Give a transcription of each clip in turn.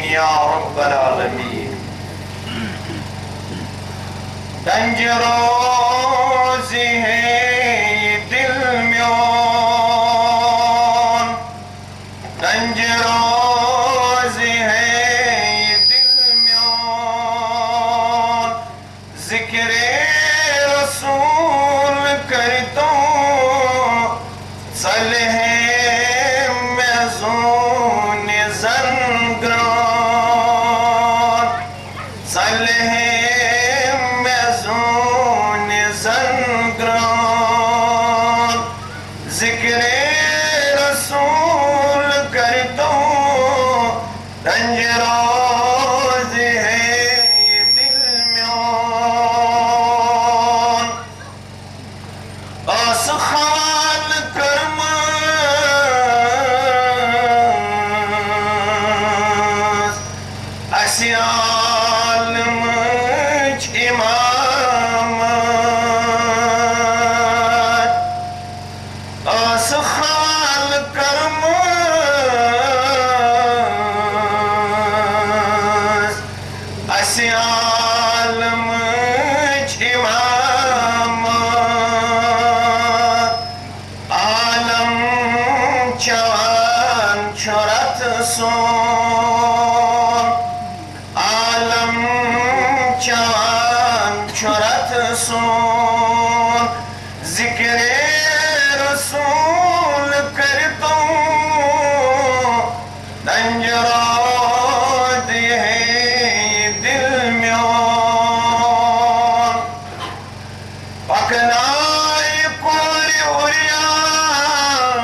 آمین یا رب العالمین. رنج روزی ہے یہ دل میون، رنج روزی ہے یہ دل میون، ذکر رسول کرتا ہوں صالح میزون زنگران، صالح ذکر رسول کرتا ہوں رنج روز ہے یہ دل میون. آس خال کرم اسی عالمچ امام خال کرم اسی عالمچ امام، عالم چوان چورت سون، عالم چوان چورت سون، ذکر رسول کرتا ہوں رنج روز ہے یہ دل میون. پکنائی کوری عریان،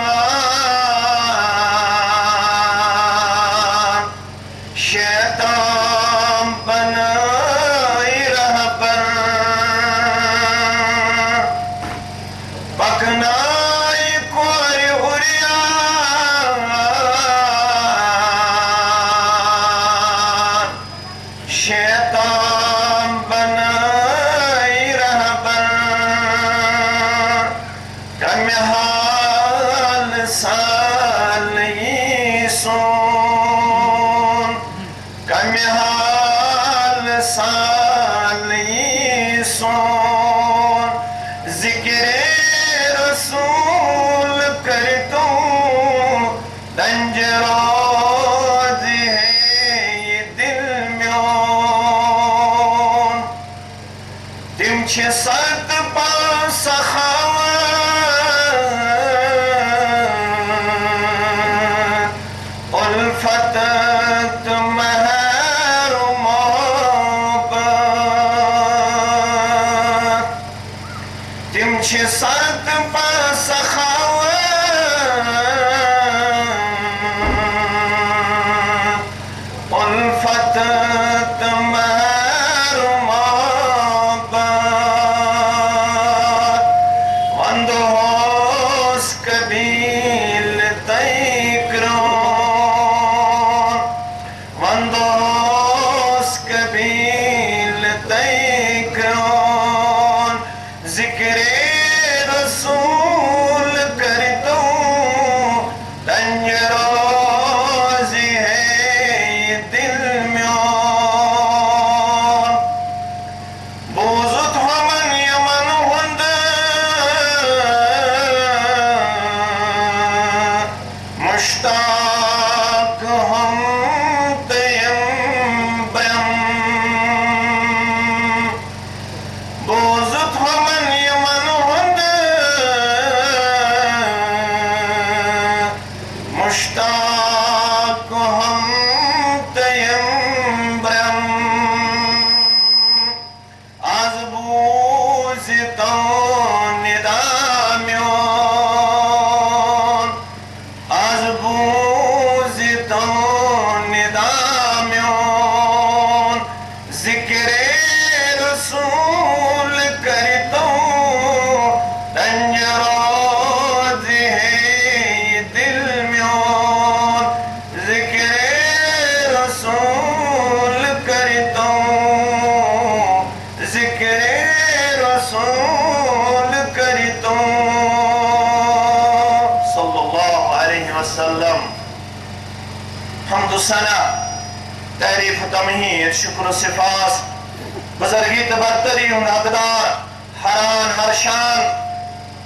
شیطان بنائی رہبر، پکنائی کوری عریان، شیطان بنائی رہبر، کم حال سالی سون، کم حال سالی سون، ذکر رسول کرتا ہوں رنج روز ہے یہ دل میون. تم چھ صد پا سخاوت، الفت مہر و محبت، تم چھ صد پا سخاوت، الفت مہر و محبت، وند ہوس قبیل تیکرون، وند ہوس قبیل تیکرون، ذکر رسول کرتا ہوں رنج روز ہے یہ دل میون. بوزت ہمن یمن ہند مشتاق ہم تیم برم، بوزت ہمن یمن ہند مشتاق ہم تیم برم، از بوزتا ندا میون، از بوزتا ندا میون، ذکر رسول کرتا ہوں رنج روز ہے یہ دل میون، ذکر رسول کرتا ہوں، ذکر رسول کرتا ہوں. صلی اللہ علیہ وسلم. حمد و ثنا تعریف تمہید شکر و صفاس بزرگی تبرتری حقدار حران ہرشان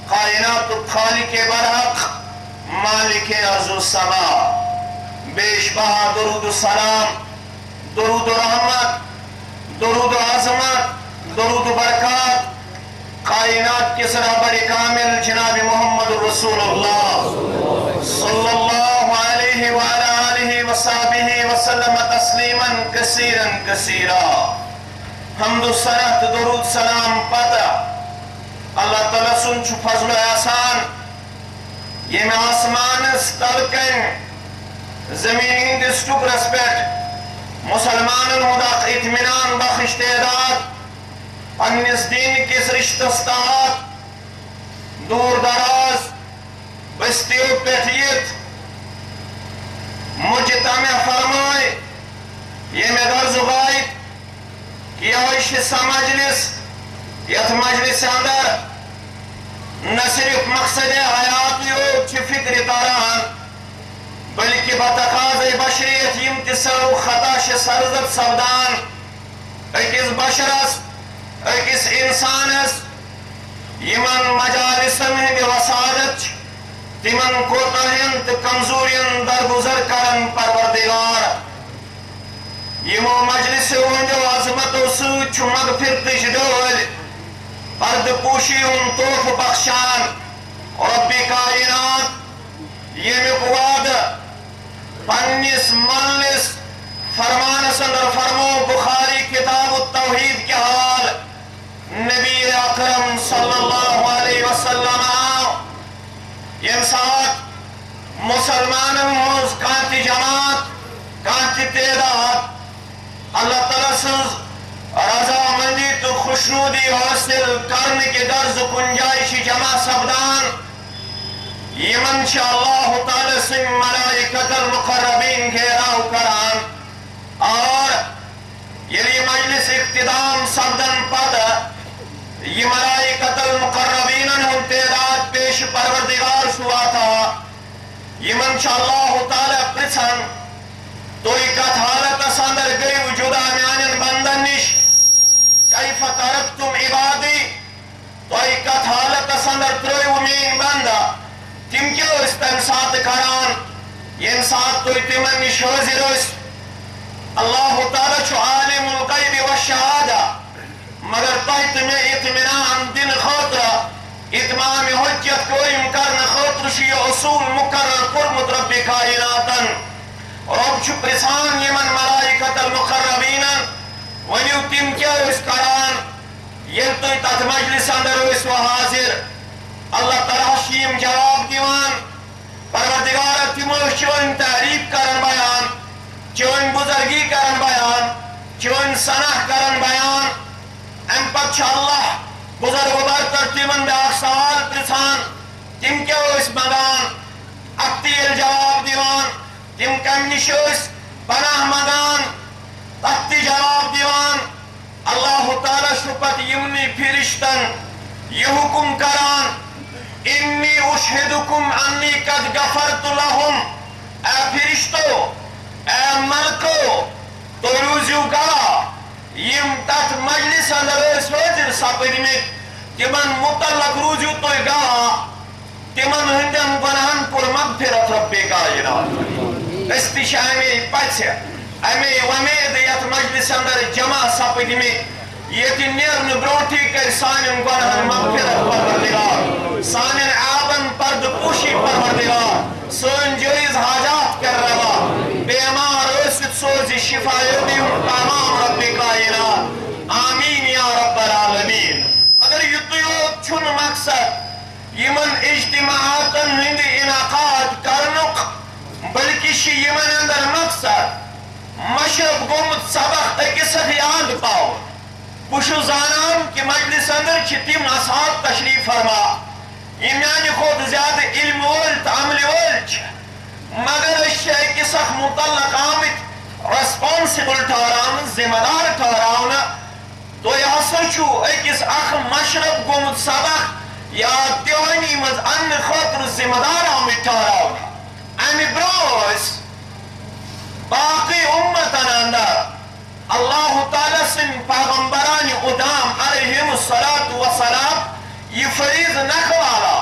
کائنات خالق برحق مالک ارض و سما بیش بہا درود و سلام درود و رحمت درود و عظمت درود و برکات کائنات کے سرابر کامل جناب محمد رسول اللہ صلی اللہ علیہ وآلہ آلہ وصحبہ وسلم تسلیما کثیرا کثیرا حمد و صلات درود سلام پتہ اللہ تعالیٰ سن چھو فضل احسان یہ میں آسمان تلکن زمین ہندس ٹکرس پیٹ مسلمان ہدا اطمینان بخش تعداد پنس دین کس رشتس تحت دور دراز بستیو پیٹھیت مجتمع فرمائے یہ میں درز غائب کہ آئیش سا مجلس یت مجلس اندر نہ صرف مقصد حیات یو چھ فکر تاران بلکہ بتقاض بشریت امتصال و خطاش سرزد سبدان اکس بشرس اکس انسانس یمن مجالسن ہند وسادت تمن کوتاہین تو کمزورین درگزر کرن پروردگار یمو مجلس ہندو عظمت و سوچ مغفرتش ڈول پرد پوشی ان توف بخشان رب کائنات یمیک وعد پنس ملس فرمان سندر فرمو بخاری کتاب التوحید کے حال نبی اکرم صلی اللہ علیہ وسلم یم ساتھ مسلمان موز کانتی جماعت کانتی تعداد اللہ تعالیٰ سنز رضا مندی تو خوشنودی حاصل کرنے کے درز گنجائشی جمع سبدان یمن شاء اللہ تعالی سے ملائکت المقربین گھیراو کران اور یہ مجلس اقتدام سبدن پد یہ ملائکت المقربین ہم تعداد پیش پروردگار شوا تھا یمن شاء اللہ تعالی پرسن تو اکت حالت سندر گئی وجودہ میانن بندن نش کیف ترکتم عبادی تو اکت حالت سندر تروی ومین بندہ تم کیوں اس تنسات کران یہ سات تو تمن نش حاضر اس اللہ تعالی چو عالم الغیب والشہادہ مگر تحت میں اطمینان دن خاطرہ اتمام حجت کو امکان خاطر شی اصول مقرر قرمت رب کائناتن رب چو پرسان یمن ملائکت المقربین ونیو تم کیا اس کران یہ تو تحت مجلس اندر اس و حاضر اللہ تعالیٰ شیم جواب دیوان پروردگار تموش چون تحریف کرن بیان چون بزرگی کرن بیان چون سنح کرن بیان ام پچھا اللہ بزرگ و برتر تمن بے سوال پرسان تم کیا اس مگان اکتیل جواب دیوان تم کم نشوس پناہ مگان تختی جواب دیوان اللہ تعالیٰ شپت یمنی فرشتن یہ حکم کران انی اشہدکم انی قد غفرت لہم اے فرشتو اے ملکو تو روزیو گا یم تحت مجلس اندر اس وزر سپر میں تمن متعلق روزیو تو گا تمن ہندن گناہن پر مغفرت رب کائنات استشاہ میں پچھ امی ومید یت مجلس اندر جمع سپر میں یہ نیر نبروٹی کر سانن گناہن مغفرت پروردگار سانن عابن پرد پوشی پروردگار سون جریز حاجات کر رہا بیمار رسد سوزی شفایتی تمام رب کائنات آمین یا رب العالمین اگر یہ تو چھن مقصد یمن اجتماعاتن ہند انعقاد کرنک بلکہ شی یمن اندر مقصد مشرب گمت سبق اکس یاد پاؤ بشو زانان کہ مجلس اندر چھتیم اصحاب تشریف فرما یمیانی خود زیادہ علم ولت عمل ولت مگر اشیاء کسخ مطلق آمد ریسپانسیبل ٹھہراؤن ذمہ دار ٹھہراؤن تو یہ سوچو اکس اخ مشرب گمت سبق یا دیوانی مز ان خاطر ذمہ دار آمد ٹھہراؤن امی بروس باقی امتن اندر تعالیٰ سن پیغمبران ادام علیہم الصلاۃ والسلام یہ فریض نکھوالا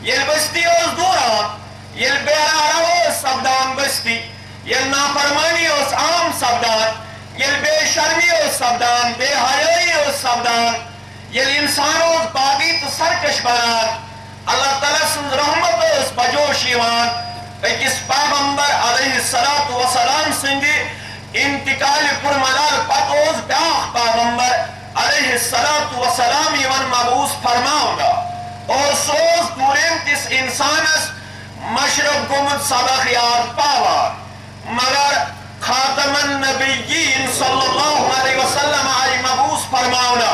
یل بستی اس دوران یل بیرا رو سبدان بستی یل نافرمانی اس عام سبدان یل بے شرمی اس سبدان بے حیائی اس سبدان یل انسان اس باغی تو سرکش بنان اللہ تعالیٰ سن رحمت اس بجوش ایوان اکس پیغمبر علیہ السلام سندی انتقال پر ملال پتوز بیاخ پیغمبر علیہ السلام ایوان مبعوث فرماؤں گا اور سوز دوریم تس انسانس مشرب گمت سبق یاد پاوار مگر خاتم النبیین صلی اللہ علیہ وسلم آئی مبعوث فرماؤنا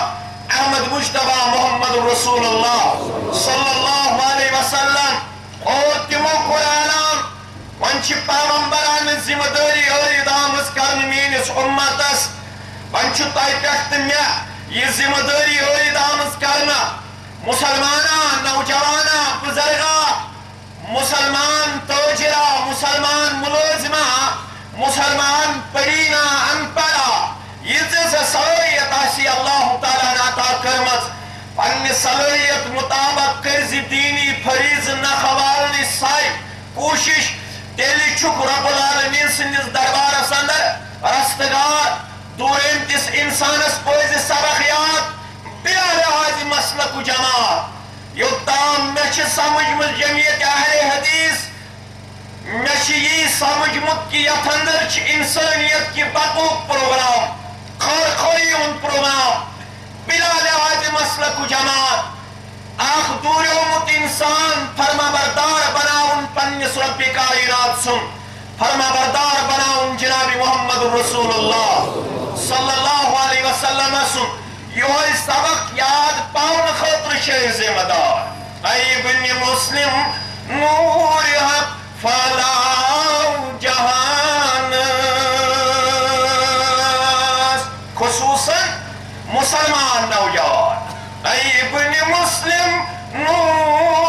احمد مجتبہ محمد رسول اللہ صلی اللہ علیہ وسلم اور تمو قرآنام ونچ پیغمبران ذمہ داری اور ادامس کرن مینس امتس ونچ تائی پہت میں یہ ذمہ داری اور ادامس کرنا مسلمانان نوجوانا بزرگا مسلمان توجرہ مسلمان ملوزمہ مسلمان پڑینا انپڑا یہ جیسے صلاحیت آسی اللہ تعالیٰ ناتا کرمت پنی صلاحیت مطابق کرزی دینی فریض نخوالنی سائی کوشش تیلی چک رب العالمین سندس دربار سندر رستگار دورین تس انسانس پویز سبقیات بلا لحاظ مسلک و جماعت یوتام مچ سمجھ مل جمعیت اہل حدیث مچ یہ سمجھ مت کی اتندر چھ انسانیت کی بقوق پروگرام خورخوئی ان پروگرام بلا لحاظ مسلک و جماعت آخ دور امت انسان فرما بردار بناؤن پنس رب کائنات سن فرما بردار بناؤن جناب محمد رسول اللہ صلی اللہ علیہ وسلم سن یہ سبق یاد پاؤن خطر شہ ذمہ دار اے ابن مسلم نور حق فلاح جہان خصوصاً مسلمان نوجوان اے ابن مسلم نور